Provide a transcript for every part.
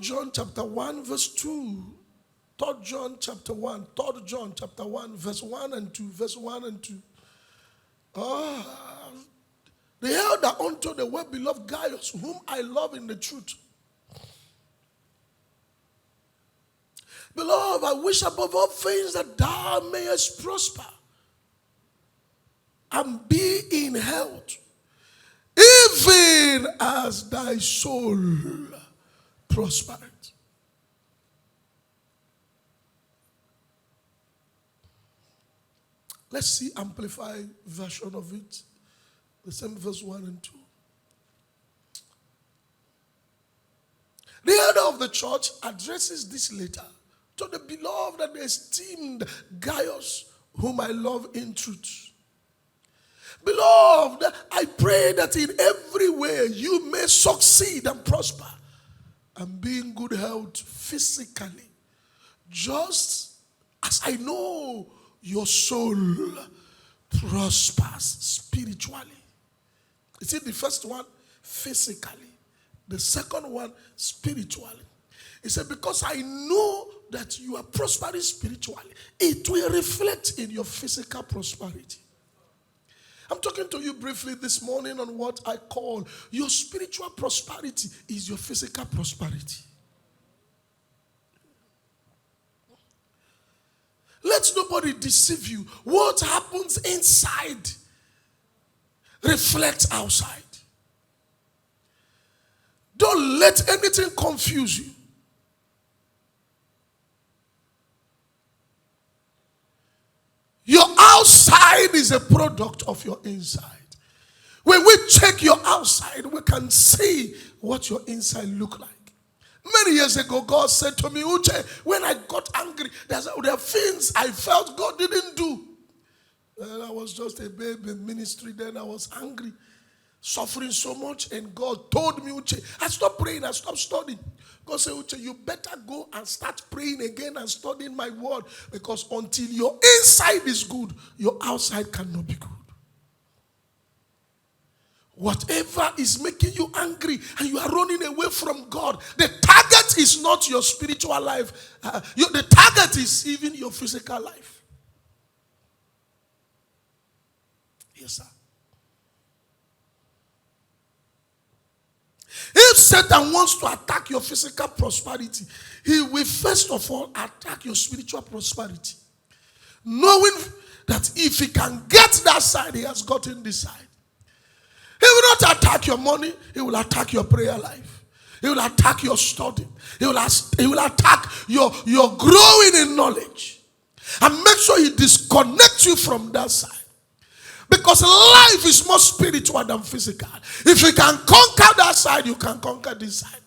John chapter 1 verse 2. 3 John chapter 1. 3 John chapter 1 verse 1 and 2. Verse 1 and 2. The elder unto the well-beloved Gaius, whom I love in the truth. Beloved, I wish above all things that thou mayest prosper and be in health, even as thy soul prospereth. Let's see amplified version of it. The same verse 1 and 2. The elder of the church addresses this letter to the beloved and esteemed Gaius, whom I love in truth. Beloved, I pray that in every way you may succeed and prosper and be in good health physically, just as I know your soul prospers spiritually. You see, the first one, physically. The second one, spiritually. He said, because I know that you are prospering spiritually, it will reflect in your physical prosperity. I'm talking to you briefly this morning on what I call your spiritual prosperity is your physical prosperity. Let nobody deceive you. What happens inside reflects outside. Don't let anything confuse you. Your outside is a product of your inside. When we check your outside, we can see what your inside look like. Many years ago, God said to me, Uche, when I got angry, there are things I felt God didn't do. And I was just a baby in ministry then. I was angry, suffering so much. And God told me, Uche, I stopped praying, I stopped studying. God said, Uche, you better go and start praying again and studying my word. Because until your inside is good, your outside cannot be good. Whatever is making you angry and you are running away from God, the target is not your spiritual life. The target is even your physical life. Yes, sir. If Satan wants to attack your physical prosperity, he will first of all attack your spiritual prosperity. Knowing that if he can get that side, he has gotten this side. He will not attack your money, he will attack your prayer life. He will attack your study. He will attack your growing in knowledge. And make sure he disconnects you from that side. Because life is more spiritual than physical. If you can conquer that side, you can conquer this side.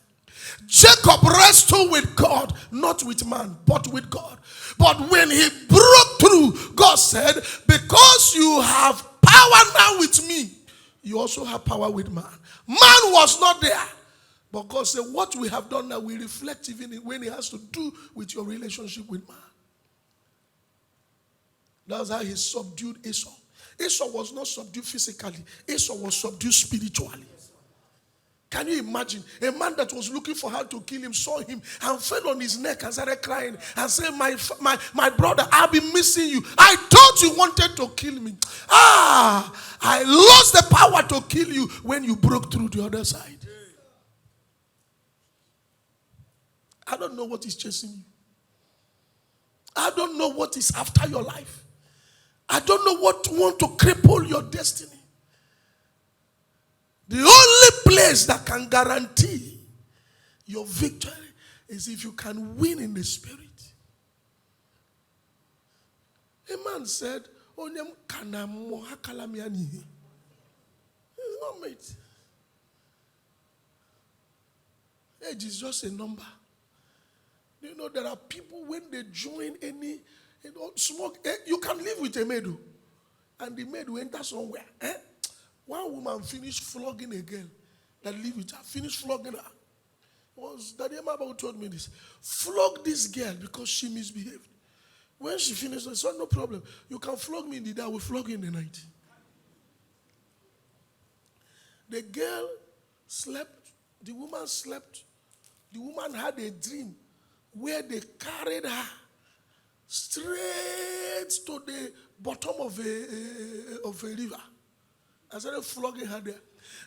Jacob wrestled with God, not with man, but with God. But when he broke through, God said, because you have power now with me, you also have power with man. Man was not there. But God said, what we have done now will reflect even when it has to do with your relationship with man. That's how he subdued Esau. Esau was not subdued physically. Esau was subdued spiritually. Can you imagine? A man that was looking for how to kill him saw him and fell on his neck and started crying and said, my brother, I've been missing you. I thought you wanted to kill me. I lost the power to kill you when you broke through the other side. I don't know what is chasing you. I don't know what is after your life. I don't know what want to cripple your destiny. The only place that can guarantee your victory is if you can win in the spirit. A man said, Onyem kana mo hakalamiani. It's not mate. Age is just a number. You know, there are people when they join any smoke, you can live with a maid, and the maid will enter somewhere. One woman finished flogging a girl that lived with her, finished flogging her. Daddy Emma told me this. Flog this girl because she misbehaved. When she finished, I said, no problem. You can flog me in the day, I will flog you in the night. The girl slept, the woman slept The woman had a dream where they carried her straight to the bottom of a river. I started flogging her there.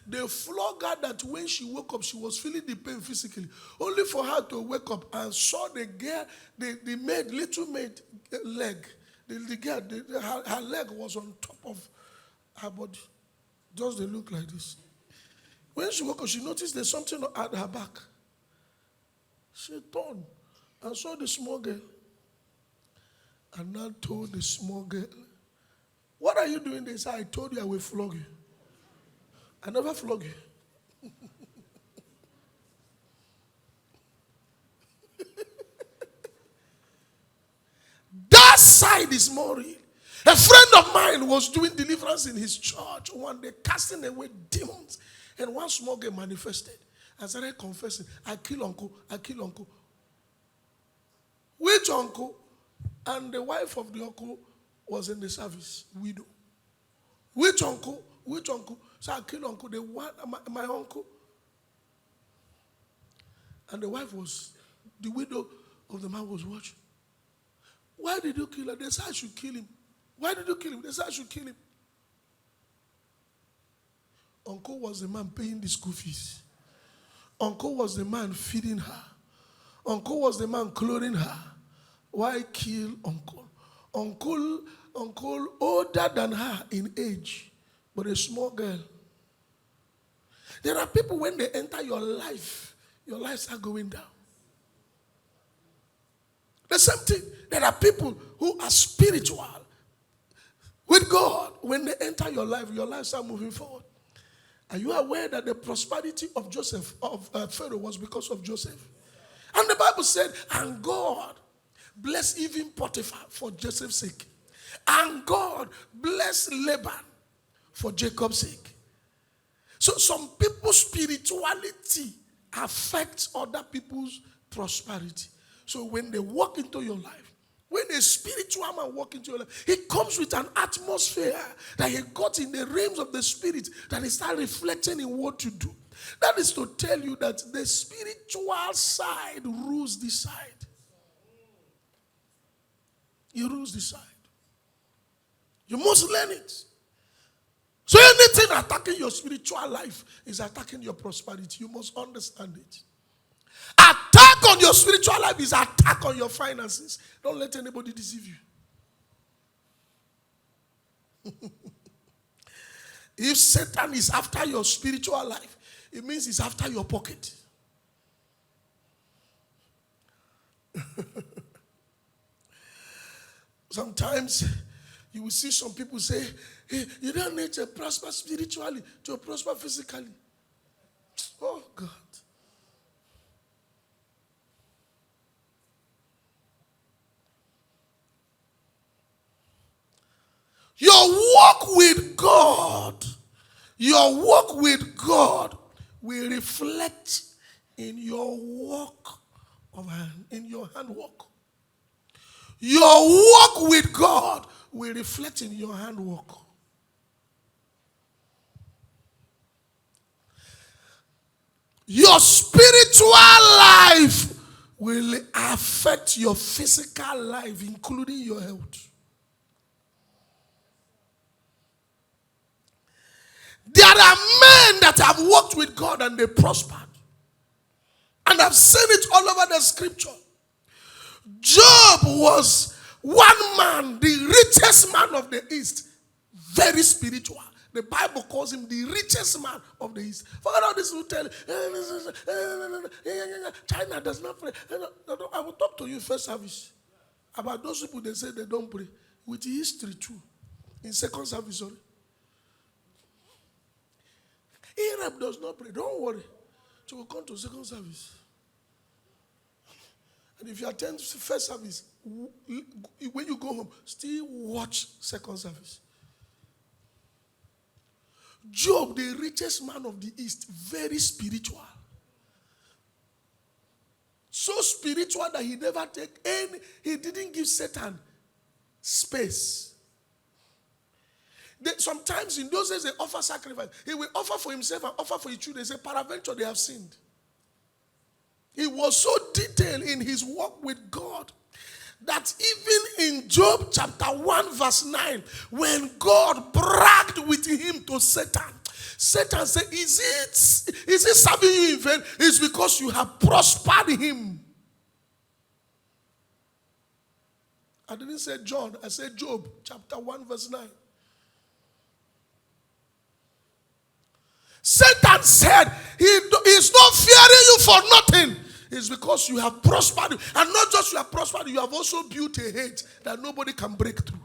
They flogged her that when she woke up, she was feeling the pain physically. Only for her to wake up and saw the girl, the maid, little maid leg. The girl, her leg was on top of her body. Just they look like this. When she woke up, she noticed there's something at her back. She turned and saw the small girl. And now told the small girl, "What are you doing this? I told you I will flog you. I never flog you." That side is more real. A friend of mine was doing deliverance in his church one day, casting away demons. And one small girl manifested. I started confessing, "I kill uncle, I kill uncle." Which uncle? And the wife of the uncle was in the service, widow. Which uncle? Which uncle? So I kill uncle, the one, my uncle. And the wife was, the widow of the man was watching. "Why did you kill her?" They said, "I should kill him." "Why did you kill him?" They said, "I should kill him." Uncle was the man paying the school fees. Uncle was the man feeding her. Uncle was the man clothing her. Why kill uncle? Uncle older than her in age, but a small girl. There are people, when they enter your lives are going down. The same thing. There are people who are spiritual with God. When they enter your lives are moving forward. Are you aware that the prosperity of Pharaoh was because of Joseph? And the Bible said, and God blessed even Potiphar for Joseph's sake. And God blessed Laban for Jacob's sake. So some people's spirituality affects other people's prosperity. So when they walk into your life, when a spiritual man walks into your life, he comes with an atmosphere that he got in the realms of the spirit that he starts reflecting in what you do. That is to tell you that the spiritual side rules this side. He rules this side. You must learn it. So anything attacking your spiritual life is attacking your prosperity. You must understand it. Attack on your spiritual life is attack on your finances. Don't let anybody deceive you. If Satan is after your spiritual life, it means he's after your pocket. Sometimes you will see some people say, "Hey, you don't need to prosper spiritually to prosper physically." Oh God. Your walk with God will reflect in your walk of hand, in your handwork. Your walk with God will reflect in your handwork. Your spiritual life will affect your physical life, including your health. There are men that have walked with God and they prospered. And I've seen it all over the scripture. Job was one man, the richest man of the East, very spiritual. The Bible calls him the richest man of the East. Forget all this will tell. China does not pray. I will talk to you first service about those people they say they don't pray. With history too. In second service, sorry. Arab does not pray. Don't worry. So we'll come to second service. And if you attend first service, when you go home, still watch second service. Job, the richest man of the East, very spiritual. So spiritual that he never he didn't give Satan space. Sometimes in those days they offer sacrifice. He will offer for himself and offer for his children. They say, peradventure they have sinned. He was so detailed in his walk with God that even in Job chapter 1 verse 9, when God bragged with him to Satan, Satan said, is it serving you in vain? It's because you have prospered him. I didn't say John, I said Job chapter 1 verse 9. Satan said he's not fearing you for nothing. It's because you have prospered. And not just you have prospered, you have also built a hedge that nobody can break through.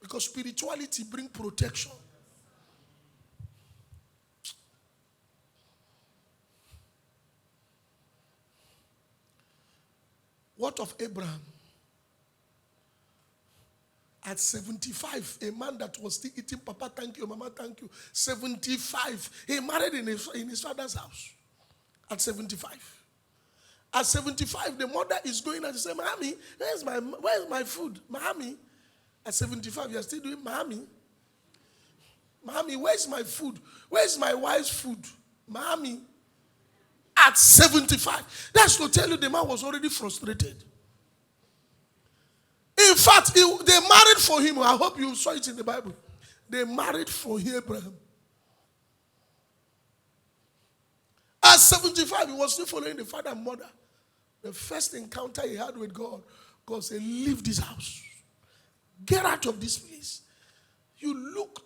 Because spirituality brings protection. What of Abraham? At 75, a man that was still eating, Papa, thank you, Mama, thank you. 75, he married in his father's house. At 75. At 75, the mother is going and she said, Mommy, where's my food? Mommy. At 75, you're still doing, Mommy. Mommy, where's my food? Where's my wife's food? Mommy. At 75. That's to tell you the man was already frustrated. In fact, they married for him. I hope you saw it in the Bible. They married for Abraham. At 75, he was still following the father and mother. The first encounter he had with God, God said, leave this house. Get out of this place. You look.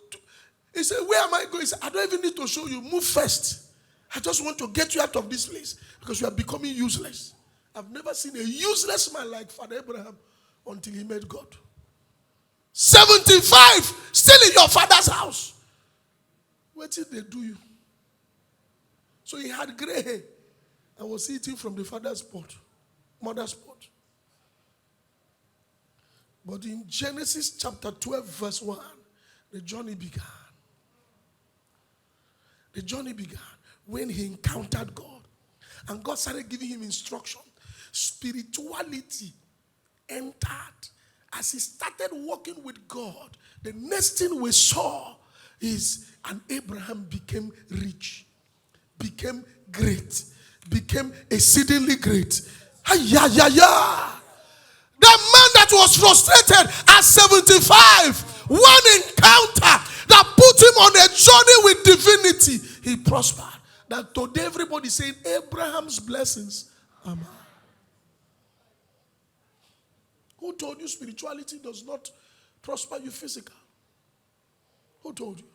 He said, where am I going? He said, I don't even need to show you. Move first. I just want to get you out of this place because you are becoming useless. I've never seen a useless man like Father Abraham until he met God. 75, still in your father's house. What did they do you? So he had gray hair and was eating from the father's pot, mother's pot. But in Genesis chapter 12 verse 1, the journey began. The journey began when he encountered God. And God started giving him instruction. Spirituality entered. As he started walking with God, the next thing we saw is an Abraham became rich, became great, became exceedingly great. The man that was frustrated at 75, one encounter that put him on a journey with divinity, he prospered. That today everybody saying Abraham's blessings are mine. Who told you spirituality does not prosper you physical? Who told you?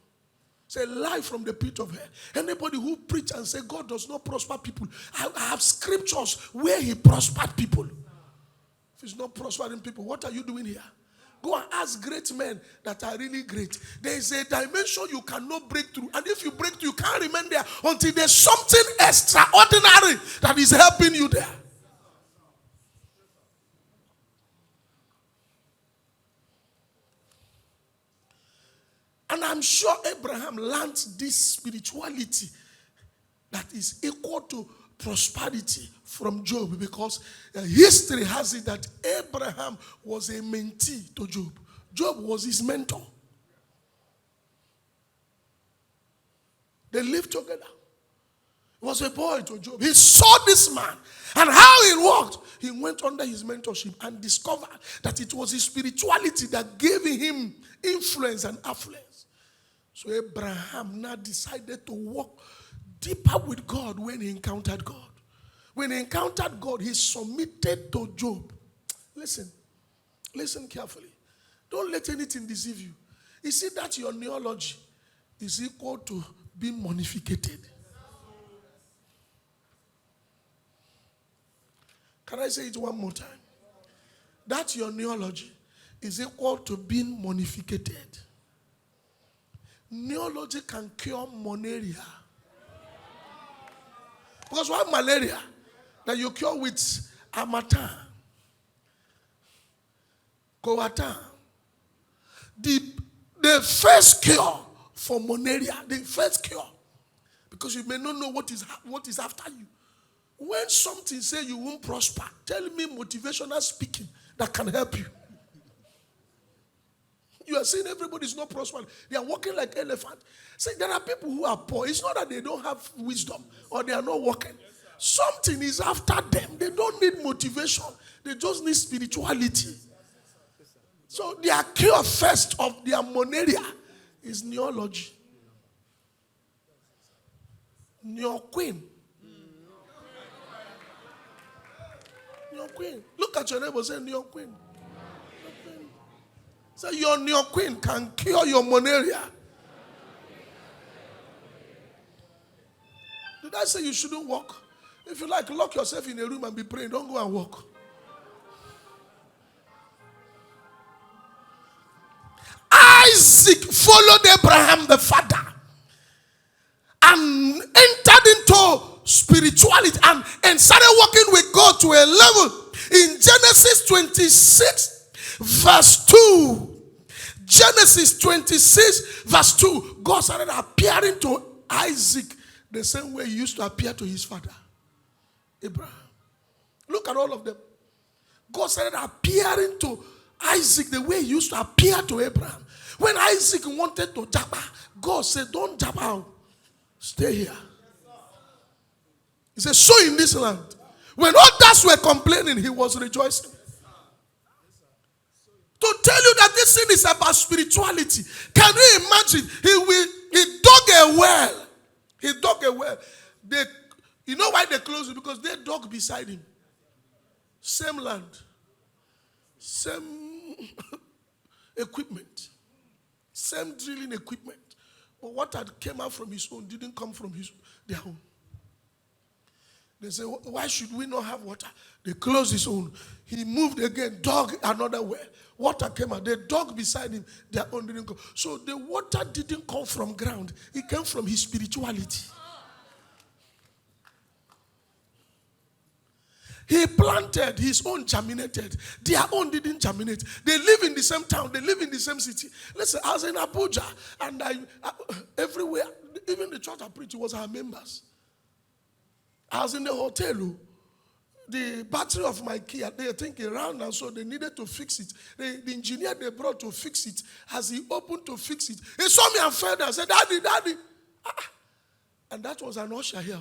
Say lie from the pit of hell. Anybody who preach and say God does not prosper people, I have scriptures where he prospered people. If he's not prospering people, what are you doing here? Go and ask great men that are really great. There is a dimension you cannot break through. And if you break through, you can't remain there until there's something extraordinary that is helping you there. And I'm sure Abraham learned this spirituality that is equal to prosperity from Job, because history has it that Abraham was a mentee to Job. Job was his mentor. They lived together. He was a boy to Job. He saw this man and how he walked. He went under his mentorship and discovered that it was his spirituality that gave him influence and affluence. So Abraham now decided to walk deeper with God when he encountered God. When he encountered God, he submitted to Job. Listen carefully. Don't let anything deceive you. You see that your neology is equal to being monificated. Can I say it one more time? That your neology is equal to being monificated. Neology can cure malaria. Because what malaria that you cure with Amatan, Coartem, the first cure for malaria, the first cure, because you may not know what is after you. When something say you won't prosper, tell me motivational speaking that can help you. You are seeing everybody is not prospering. They are walking like elephants. See, there are people who are poor. It's not that they don't have wisdom or they are not working. Something is after them. They don't need motivation. They just need spirituality. So their cure first of their monaria is neology. Neoquin. Neoquin. Look at your neighbor, say neoquin. Say your neoquin can cure your monaria. Did I say you shouldn't walk? If you like, lock yourself in a room and be praying. Don't go and walk. Isaac followed Abraham the father and entered into spirituality and started walking with God to a level. In Genesis 26 verse 2, Genesis 26 verse 2, God started appearing to Isaac the same way he used to appear to his father Abraham. Look at all of them. God started appearing to Isaac the way he used to appear to Abraham. When Isaac wanted to jump out, God said, don't jump out. Stay here. He said, sow in this land. When others were complaining, he was rejoicing. To tell you that this thing is about spirituality. Can you imagine? He dug a well. He dug a well. You know why they closed it? Because they dug beside him. Same land. Same equipment. Same drilling equipment. But what had came out from his own didn't come from their own. They say, why should we not have water? They closed his own. He moved again, dug another well. Water came out. They dug beside him. Their own didn't come. So the water didn't come from ground. It came from his spirituality. He planted, his own germinated. Their own didn't germinate. They live in the same town. They live in the same city. Listen, I was in Abuja, and everywhere, even the church I preached was our members. I was in the hotel. The battery of my Kia, they think it ran, and so they needed to fix it. The engineer they brought to fix it, as he opened to fix it, he saw me and fell down. I said, Daddy, Daddy. And that was an usher here.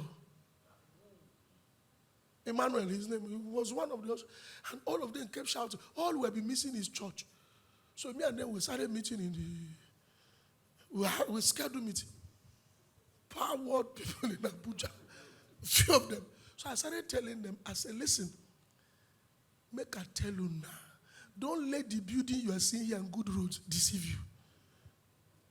Emmanuel, his name, he was one of the ushers. And all of them kept shouting. All who had been missing his church. So me and them, we started meeting in we scheduled meeting. Power word people in Abuja. A few of them. So I started telling them, I said, listen, make I tell you now. Don't let the building you are seeing here on good roads deceive you.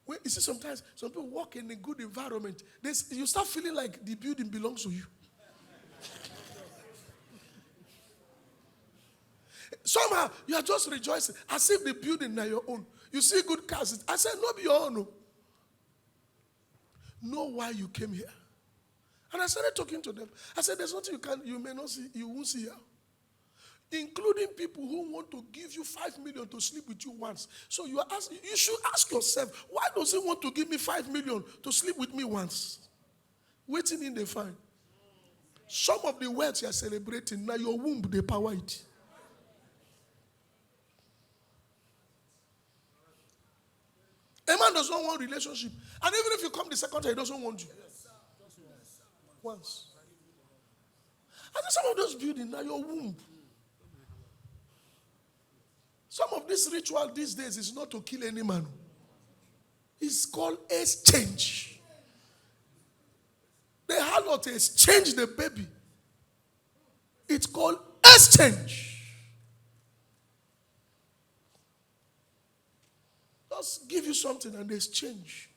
When, you see, sometimes some people walk in a good environment. You start feeling like the building belongs to you. Somehow, you are just rejoicing as if the building are your own. You see good cars. I said, no, be your own. No. Know why you came here. And I started talking to them. I said, there's nothing you may not see, you won't see here. Including people who want to give you 5 million to sleep with you once. So you should ask yourself, why does he want to give me 5 million to sleep with me once? Waiting in the fine. Some of the words you are celebrating, now your womb, they power it. A man does not want relationship. And even if you come the second time, he doesn't want you. Once. I think some of those buildings are your womb. Some of this ritual these days is not to kill any man. It's called exchange. They have not exchanged the baby. It's called exchange. Just give you something and they exchange.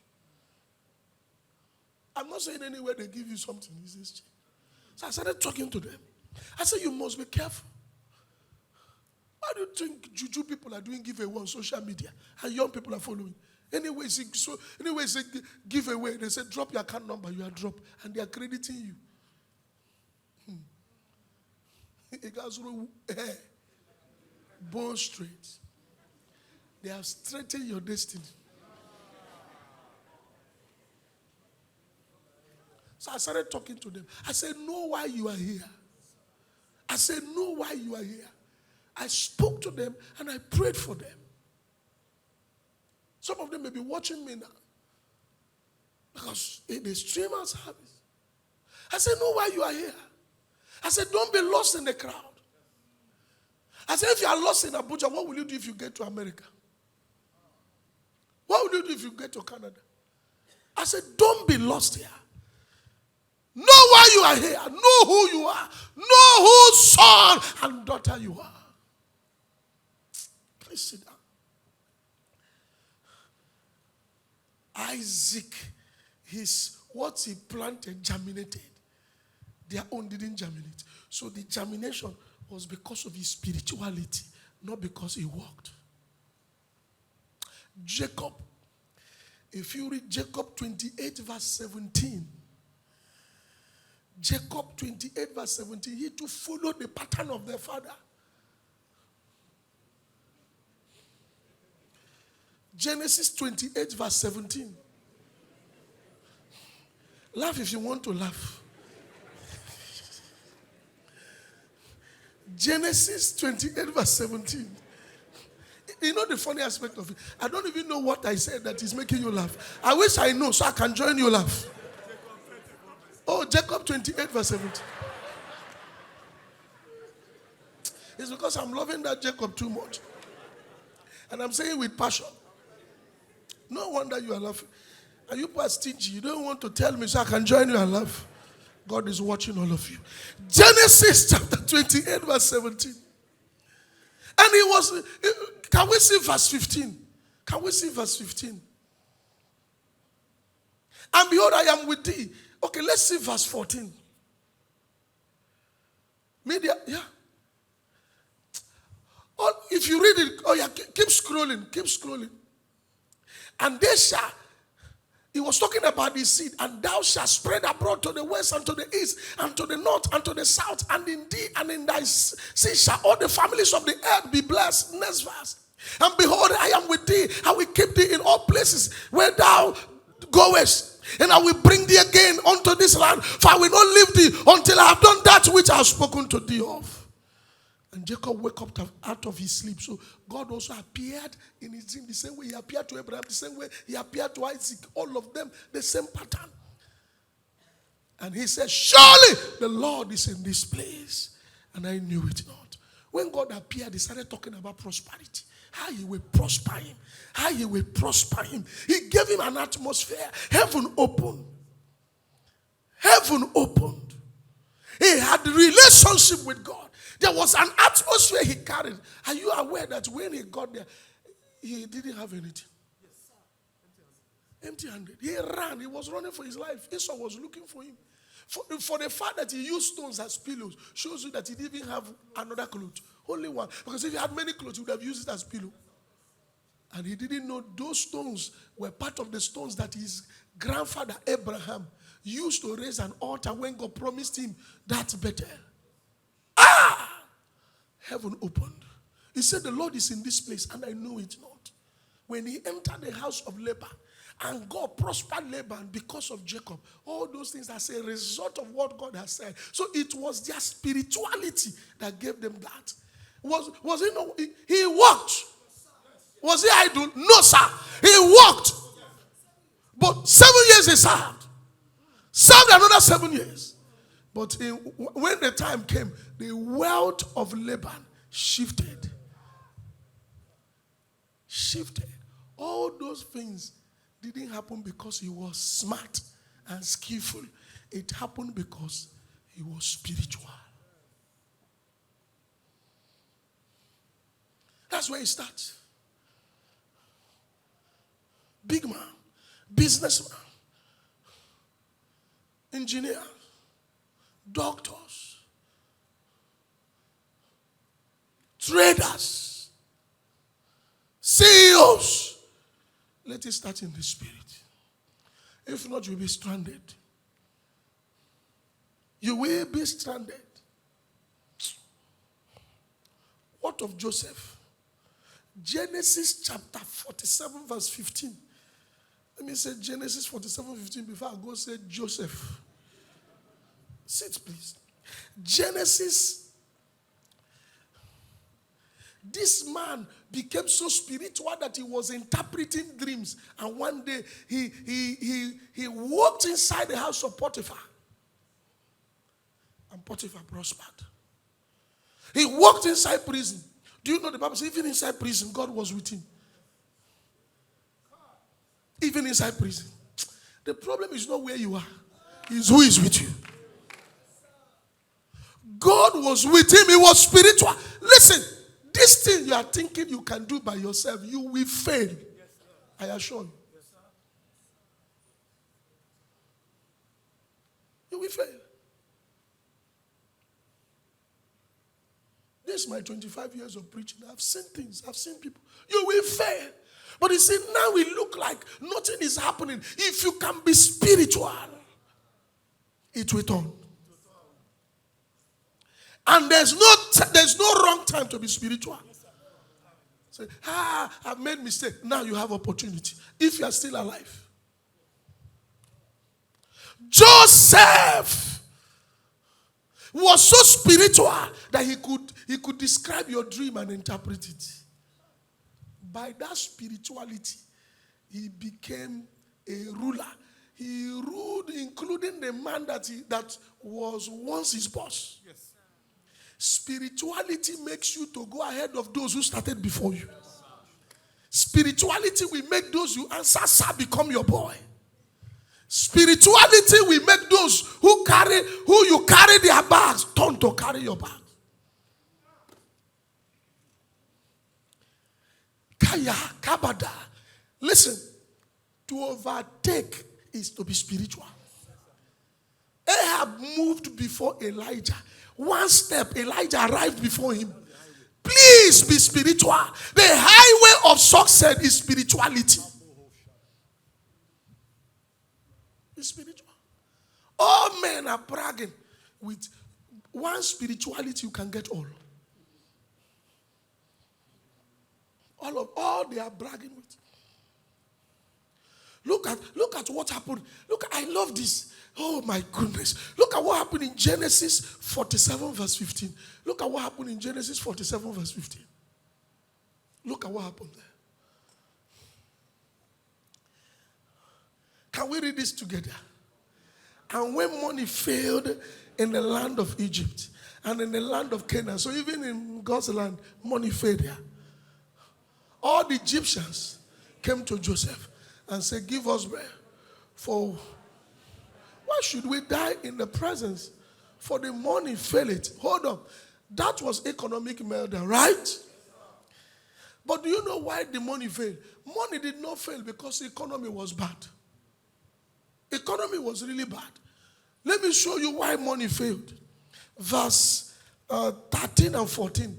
I'm not saying anywhere they give you something. It's exchange. So I started talking to them. I said, you must be careful. Why do you think juju people are doing giveaway on social media and young people are following? Anyway, it's a giveaway. They say, drop your account number. You are dropped. And they are crediting you. It goes hair. Bone straight. They have straightened your destiny. So I started talking to them. I said, know why you are here. I said, know why you are here. I spoke to them and I prayed for them. Some of them may be watching me now. Because in the streamers service. I said, know why you are here. I said, don't be lost in the crowd. I said, if you are lost in Abuja, what will you do if you get to America? What will you do if you get to Canada? I said, don't be lost here. Know why you are here. Know who you are. Know whose son and daughter you are. Please sit down. Isaac, what he planted germinated. Their own didn't germinate. So the germination was because of his spirituality, not because he walked. Jacob, if you read Jacob 28 verse 17, Jacob 28 verse 17, he too followed the pattern of their father. Genesis 28 verse 17. Laugh if you want to laugh. Genesis 28 verse 17. You know the funny aspect of it? I don't even know what I said that is making you laugh. I wish I know so I can join you laugh. Oh, Jacob 28 verse 17. It's because I'm loving that Jacob too much. And I'm saying with passion. No wonder you are laughing. And you are stingy. You don't want to tell me so I can join you and laugh. God is watching all of you. Genesis chapter 28 verse 17. And he was, can we see verse 15? Can we see verse 15? And behold, I am with thee. Okay, let's see verse 14. Media, yeah. Oh, if you read it, oh yeah, keep scrolling, keep scrolling. And they shall, he was talking about his seed, and thou shalt spread abroad to the west and to the east and to the north and to the south, and in thee and in thy seed shall all the families of the earth be blessed. Next verse. And behold, I am with thee, I will keep thee in all places where thou goest, and I will bring thee again unto this land, for I will not leave thee until I have done that which I have spoken to thee of. And Jacob woke up out of his sleep. So God also appeared in his dream the same way he appeared to Abraham, the same way he appeared to Isaac. All of them, the same pattern. And he said, surely the Lord is in this place. And I knew it not. When God appeared, he started talking about prosperity. How he will prosper him. How he will prosper him. He gave him an atmosphere. Heaven opened. Heaven opened. He had a relationship with God. There was an atmosphere he carried. Are you aware that when he got there, he didn't have anything? Yes, sir. Empty-handed. He ran. He was running for his life. Esau was looking for him. For the fact that he used stones as pillows shows you that he didn't have another cloth. Only one. Because if he had many clothes, he would have used it as pillow. And he didn't know those stones were part of the stones that his grandfather Abraham used to raise an altar when God promised him that better. Heaven opened. He said, the Lord is in this place, and I know it not. When he entered the house of Laban, and God prospered Laban because of Jacob, all those things as a result of what God has said. So it was their spirituality that gave them that. Was he no? He walked. Was he idle? No, sir. He walked. But 7 years he served. Served another 7 years. But when the time came, the wealth of Laban shifted. Shifted. All those things didn't happen because he was smart and skillful. It happened because he was spiritual. That's where it starts. Big man, businessman, engineer, doctors, traders, CEOs. Let it start in the spirit. If not, you'll be stranded. You will be stranded. What of Joseph? Genesis chapter 47 verse 15. Let me say Genesis 47, 15 before I go say Joseph. Sit, please. Genesis. This man became so spiritual that he was interpreting dreams. And one day he walked inside the house of Potiphar. And Potiphar prospered. He walked inside prison. Do you know the Bible says even inside prison, God was with him? Even inside prison. The problem is not where you are. It's who is with you. God was with him. He was spiritual. Listen, this thing you are thinking you can do by yourself, you will fail. I assure you. You will fail. This is my 25 years of preaching. I've seen things. I've seen people. You will fail. But you see, now we look like nothing is happening. If you can be spiritual, it will turn. And there's no wrong time to be spiritual. Say, I've made mistake. Now you have opportunity. If you are still alive. Joseph was so spiritual that he could describe your dream and interpret it. By that spirituality, he became a ruler. He ruled, including the man that was once his boss. Yes. Spirituality makes you to go ahead of those who started before you. Spirituality will make those you answer, sir, become your boy. Spirituality will make those who you carry their bags turn to carry your bag. Kaya, kabada. Listen, to overtake is to be spiritual. Ahab moved before Elijah. One step, Elijah arrived before him. Please be spiritual. The highway of success is spirituality. Be spiritual. All men are bragging with one spirituality. You can get all. All they are bragging with. Look at what happened. I love this. Oh my goodness. Look at what happened in Genesis 47 verse 15. Look at what happened in Genesis 47 verse 15. Look at what happened there. Can we read this together? And when money failed in the land of Egypt and in the land of Canaan, so even in God's land, money failed there. All the Egyptians came to Joseph and said, give us bread. For why should we die in the presence? For the money failed. Hold on. That was economic murder, right? But do you know why the money failed? Money did not fail because the economy was bad. Economy was really bad. Let me show you why money failed. Verse 13 and 14.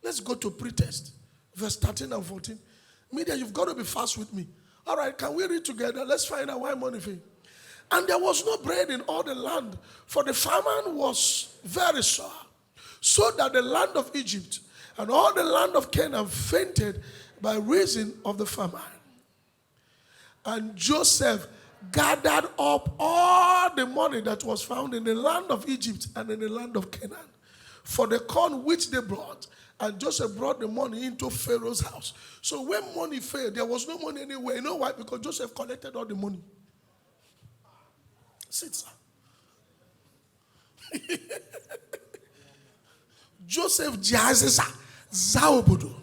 Let's go to pretest. Verse 13 and 14. Media, you've got to be fast with me. All right, can we read together? Let's find out why money failed. And there was no bread in all the land, for the famine was very sore, so that the land of Egypt and all the land of Canaan fainted by reason of the famine. And Joseph gathered up all the money that was found in the land of Egypt and in the land of Canaan for the corn which they brought. And Joseph brought the money into Pharaoh's house. So when money failed, there was no money anywhere. You know why? Because Joseph collected all the money. Sit, sir. Joseph Jazza Zaobodo.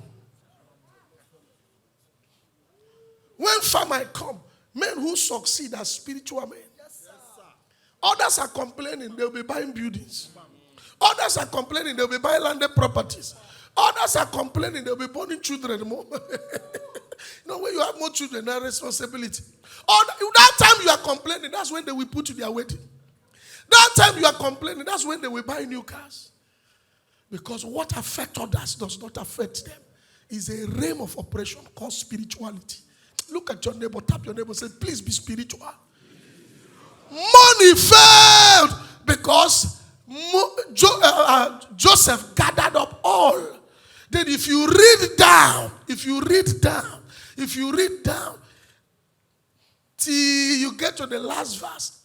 When famine come, men who succeed are spiritual men. Yes, others are complaining, they'll be buying buildings. Others are complaining, they'll be buying landed properties. Others are complaining, they'll be born children more. When you have more children, that responsibility. That time you are complaining, that's when they will put you their wedding. That time you are complaining, that's when they will buy new cars. Because what affects others does not affect them. It's a realm of operation called spirituality. Look at your neighbor, tap your neighbor, say, please be spiritual. Money failed because Joseph gathered up all. Then if you read down, till you get to the last verse,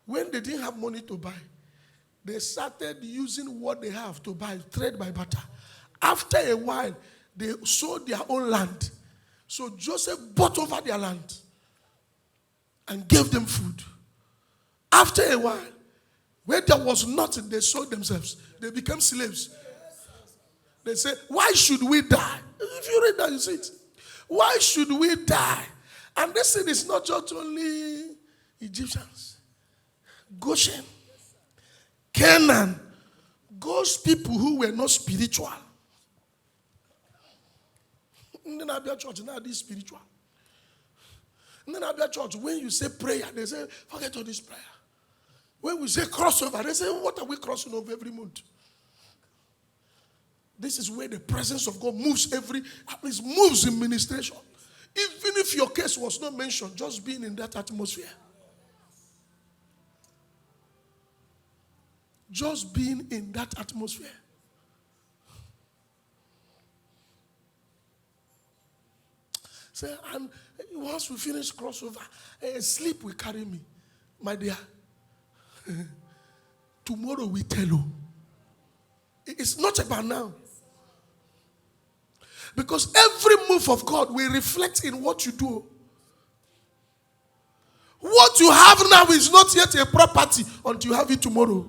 when they didn't have money to buy, they started using what they have to buy, trade by barter. After a while, they sold their own land. So Joseph bought over their land and gave them food. After a while, Where there was nothing, they sold themselves. They became slaves. They say, why should we die? If you read that, you see it. Why should we die? And this thing is not just only Egyptians. Goshen, Canaan, those people who were not spiritual. In the Abia church, now this spiritual. In the Abia church, when you say prayer, they say, forget all this prayer. When we say crossover, they say, what are we crossing over every month? This is where the presence of God moves at least moves in ministration. Even if your case was not mentioned, just being in that atmosphere. Just being in that atmosphere. Say, and once we finish crossover, sleep will carry me. My dear, tomorrow we tell you. It's not about now. Because every move of God will reflect in what you do. What you have now is not yet a property until you have it tomorrow.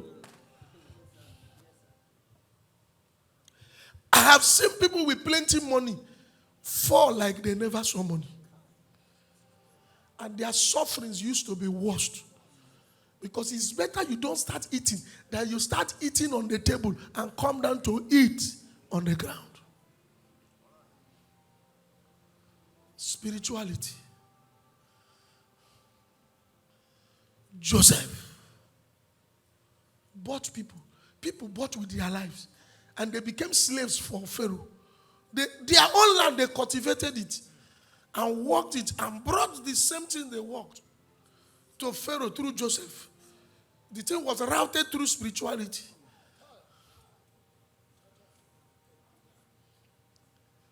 I have seen people with plenty money fall like they never saw money. And their sufferings used to be worst. Because it's better you don't start eating than you start eating on the table and come down to eat on the ground. Spirituality. Joseph bought people. People bought with their lives. And they became slaves for Pharaoh. Their own land, they cultivated it and worked it and brought the same thing they worked to Pharaoh through Joseph. The thing was routed through spirituality.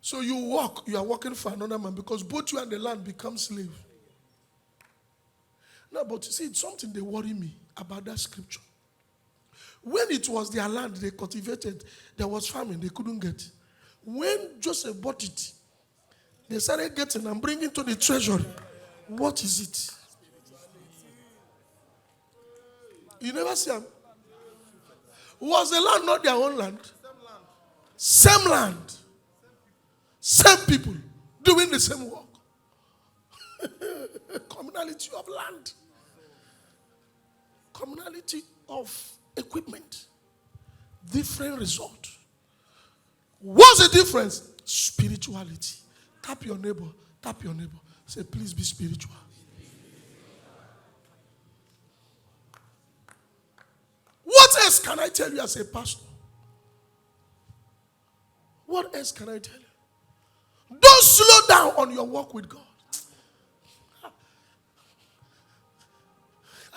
So you are working for another man because both you and the land become slaves. No, but you see, it's something they worry me about that scripture. When it was their land they cultivated, there was famine, they couldn't get. When Joseph bought it, they started getting and bringing to the treasury. What is it? You never see them. Was the land not their own land? Same land. Same people doing the same work. Communality of land. Communality of equipment. Different result. What's the difference? Spirituality. Tap your neighbor. Tap your neighbor. Say, please be spiritual. What else can I tell you as a pastor? What else can I tell you? Don't slow down on your walk with God.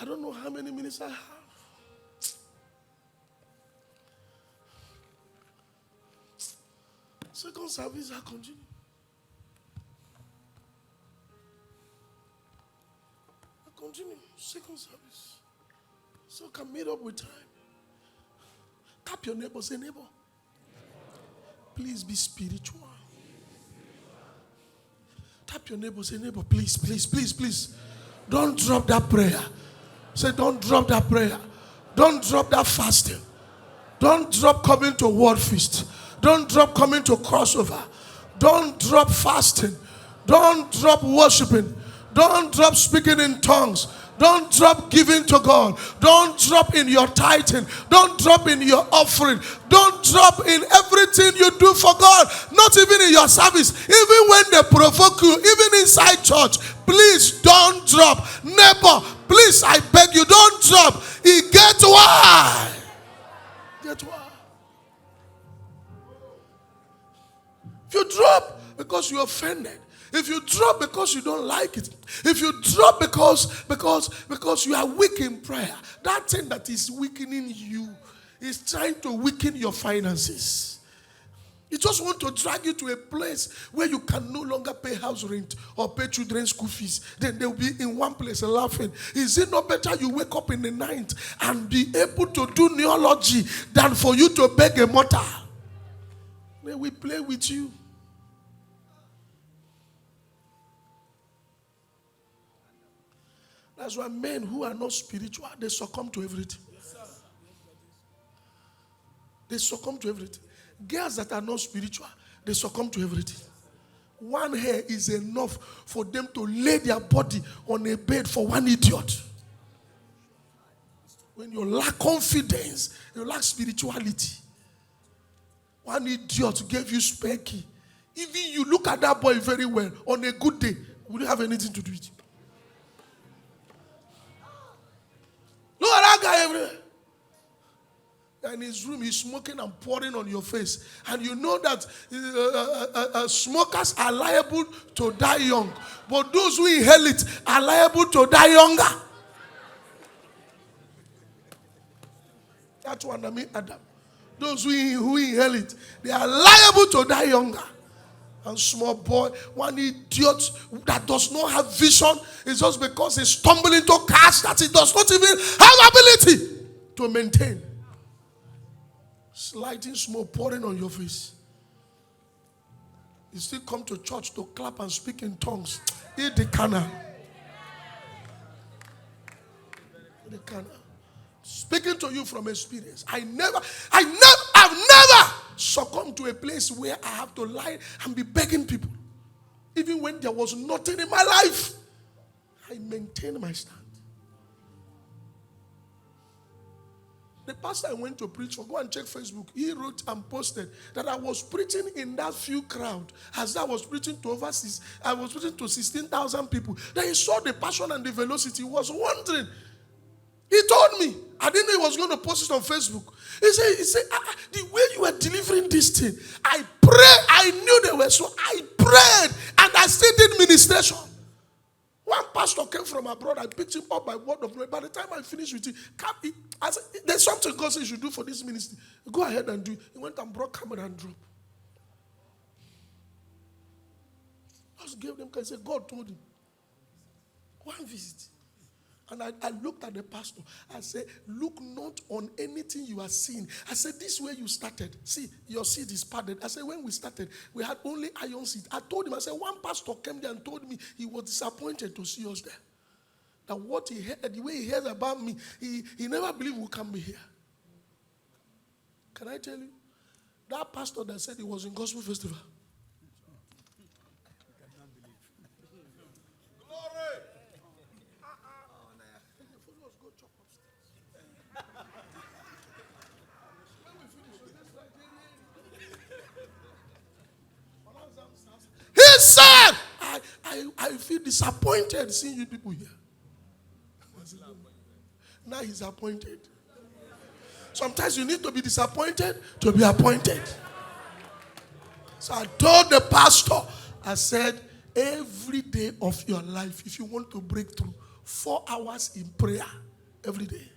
I don't know how many minutes I have. Second service, I continue. Second service. So I can meet up with time. Tap your neighbor, say, neighbor, please be spiritual. Tap your neighbor, say, neighbor, please, please, please, please. Don't drop that prayer. Say, don't drop that prayer. Don't drop that fasting. Don't drop coming to word feast. Don't drop coming to crossover. Don't drop fasting. Don't drop worshiping. Don't drop speaking in tongues. Don't drop giving to God. Don't drop in your tithing. Don't drop in your offering. Don't drop in everything you do for God. Not even in your service. Even when they provoke you, even inside church, please don't drop. Neighbor, please, I beg you, don't drop. Get why? Get why? If you drop because you're offended, if you drop because you don't like it, if you drop because you are weak in prayer, that thing that is weakening you is trying to weaken your finances. It just want to drag you to a place where you can no longer pay house rent or pay children's school fees. Then they'll be in one place laughing. Is it not better you wake up in the night and be able to do neology than for you to beg a mortar? May we play with you. That's why men who are not spiritual, they succumb to everything. Yes, they succumb to everything. Girls that are not spiritual, they succumb to everything. One hair is enough for them to lay their body on a bed for one idiot. When you lack confidence, you lack spirituality. One idiot gave you spare key. Even you look at that boy very well on a good day, will you have anything to do with him? Look at that guy everywhere. In his room, he's smoking and pouring on your face. And you know that smokers are liable to die young. But those who inhale it are liable to die younger. That's what I mean, Adam. Those who inhale it, they are liable to die younger. And small boy, one idiot that does not have vision, is just because he stumbled into cars that he does not even have ability to maintain. Sliding smoke pouring on your face. You still come to church to clap and speak in tongues. Eat the canna. The canna. Speaking to you from experience. I've never succumbed to a place where I have to lie and be begging people. Even when there was nothing in my life, I maintained my stand. The pastor I went to preach for, go and check Facebook, he wrote and posted that I was preaching in that few crowd. As I was preaching to overseas, I was preaching to 16,000 people. Then he saw the passion and the velocity. He was wondering. He told me. I didn't know he was going to post it on Facebook. He said, the way you were delivering this thing, I prayed. I knew they were so. I prayed and I still did ministration. One pastor came from abroad. I picked him up by word of prayer. By the time I finished with him, I said, there's something God said you should do for this ministry. Go ahead and do it. He went and brought camera and dropped. I just gave them, I said, God told him. Go and visit. And I looked at the pastor. I said, look not on anything you are seeing. I said, this way you started. See, your seed is padded. I said, when we started, we had only iron seed. I told him, I said, one pastor came there and told me he was disappointed to see us there. That what he heard, the way he heard about me, he never believed we can be here. Can I tell you? That pastor that said he was in gospel festival. He said, I feel disappointed seeing you people here. Now he's appointed. Sometimes you need to be disappointed to be appointed. So I told the pastor, I said, every day of your life, if you want to break through, 4 hours in prayer every day.